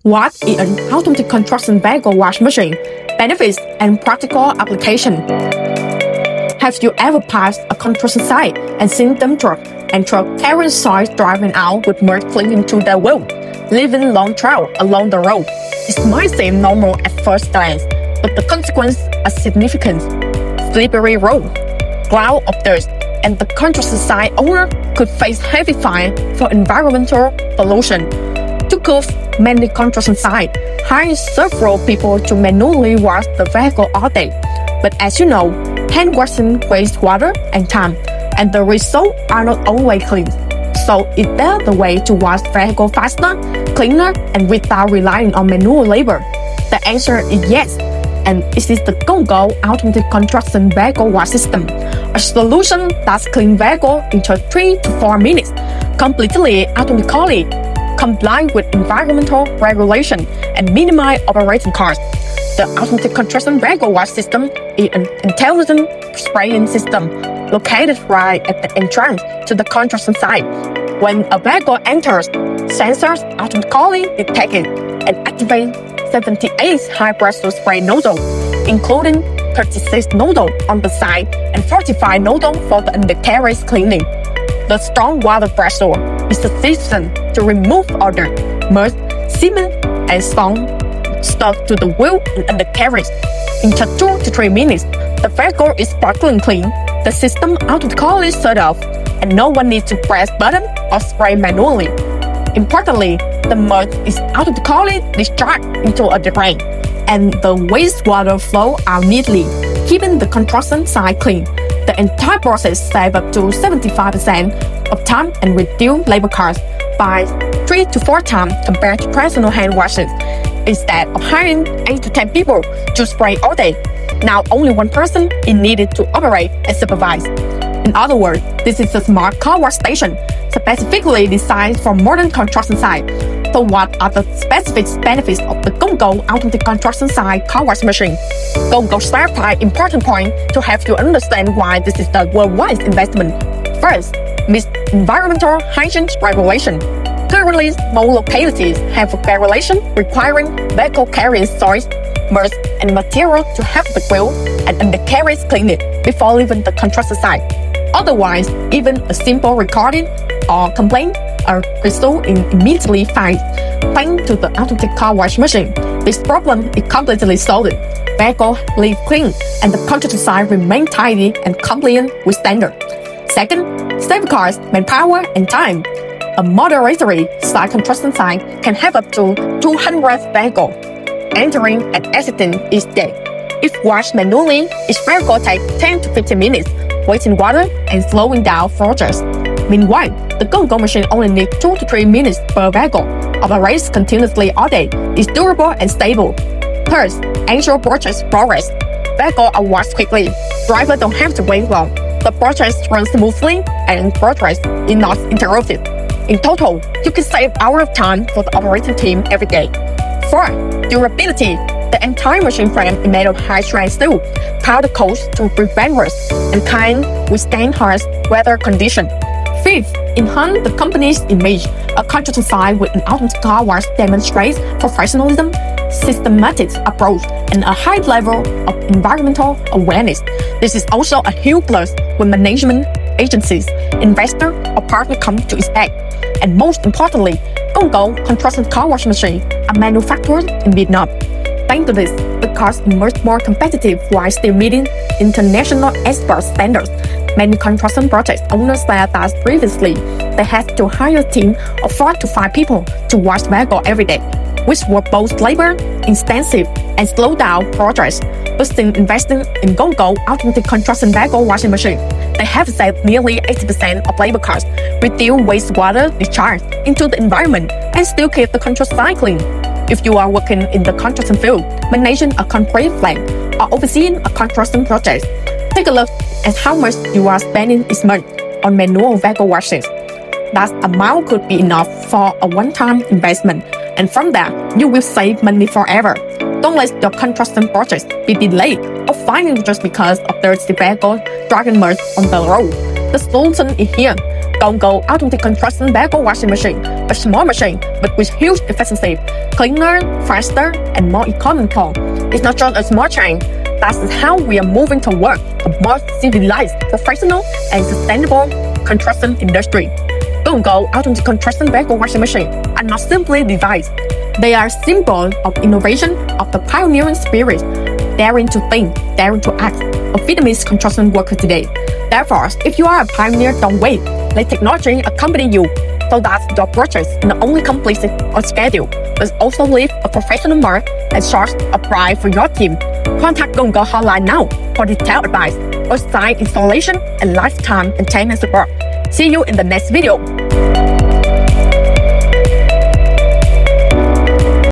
What is an automatic construction vehicle wash machine? Benefits and practical application. Have you ever passed a construction site and seen dump truck and truck carrying soil driving out with mud clinging to their wheel, leaving long trail along the road? It might seem normal at first glance, but the consequences are significant. Slippery road, cloud of dust, and the construction site owner could face heavy fine for environmental pollution. To curb many construction sites hire several people to manually wash the vehicle all day. But as you know, hand washing wastes water and time, and the results are not always clean. So is there the way to wash vehicle faster, cleaner, and without relying on manual labor? The answer is yes, and it is the Go&Go automatic construction vehicle wash system, a solution that cleans vehicle in 3 to 4 minutes, completely automatically, comply with environmental regulation, and minimize operating costs. The automatic construction vehicle wash system is an intelligent spraying system located right at the entrance to the construction site. When a vehicle enters, sensors automatically detect it and activate 78 high-pressure spray nozzles, including 36 nozzles on the side and 45 nozzles for the undercarriage cleaning. The strong water pressure is sufficient to remove odor, mud, cement, and stone stuck to the wheel and undercarriage. In just 2 to 3 minutes, the vehicle is sparkling clean. The system automatically shut off, and no one needs to press button or spray manually. Importantly, the mud is automatically discharged into a drain, and the wastewater flow out neatly, keeping the construction site clean. The entire process saves up to 75% of time and reduce labor costs by 3 to 4 times compared to traditional hand washing. Instead of hiring 8 to 10 people to spray all day, now only one person is needed to operate and supervise. In other words, this is a smart car wash station specifically designed for modern construction sites. So what are the specific benefits of the Go&Go automatic construction site car wash machine? Go&Go shares 5 important points to help you understand why this is the worldwide investment. First, meets environmental hygiene regulation. Currently, most localities have a regulation requiring vehicle carrying soil, mud, and material to have the wheel and undercarriage cleaned before leaving the construction site. Otherwise, even a simple recording or complaint are result in immediately fines, thanks to the automatic car wash machine. This problem is completely solved. Vehicle leave clean and the construction site remain tidy and compliant with standard. Second, safeguards manpower and time. A moderatory site construction site can have up to 200 vehicles entering and exiting each day. If washed manually, each vehicle takes 10 to 15 minutes, wasting water and slowing down progress. Meanwhile, the Go&Go machine only needs 2 to 3 minutes per vehicle, operates continuously all day, is durable and stable. Third, ensure process progress. Vehicles are washed quickly. Drivers don't have to wait long. The process runs smoothly and progress is not interrupted. In total, you can save hours of time for the operating team every day. 4. Durability. The entire machine frame is made of high-strength steel, powder coated to prevent rust, and can withstand harsh weather conditions. 5th, enhance the company's image. A construction site with an automatic car wash demonstrates professionalism, systematic approach, and a high level of environmental awareness. This is also a huge plus when management agencies, investors, or partners come to expect. And most importantly, Go&Go construction car wash machines are manufactured in Vietnam. Thanks to this, the cost is much more competitive while still meeting international export standards. Many construction project owners said that previously they had to hire a team of 4 to 5 people to wash vehicles every day, which were both labor intensive and slow down progress. But since investing in Go&Go automatic construction vehicle washing machine, they have saved nearly 80% of labor costs, reduce wastewater discharge into the environment, and still keep the construction site clean. If you are working in the construction field, managing a concrete plant, or overseeing a construction project, take a look at how much you are spending each month on manual vehicle washing. That amount could be enough for a one-time investment, and from that, you will save money forever. Don't let your construction projects be delayed or failing just because of dirty vehicles dragging mud on the road. The solution is here. Go&Go automatic construction bagel washing machine, a small machine but with huge efficiency, cleaner, faster, and more economical. It's not just a small change. That's how we are moving toward a more civilized, professional, and sustainable construction industry. Go&Go automatic construction bagel washing machine are not simply devices. They are a symbol of innovation, of the pioneering spirit, daring to think, daring to act, of Vietnamese construction worker today. Therefore, if you are a pioneer, don't wait. Let technology accompany you so that your project is not only completed on schedule, but also leave a professional mark and source of pride for your team. Contact Go&Go hotline now for detailed advice, on-site installation, and lifetime maintenance support. See you in the next video.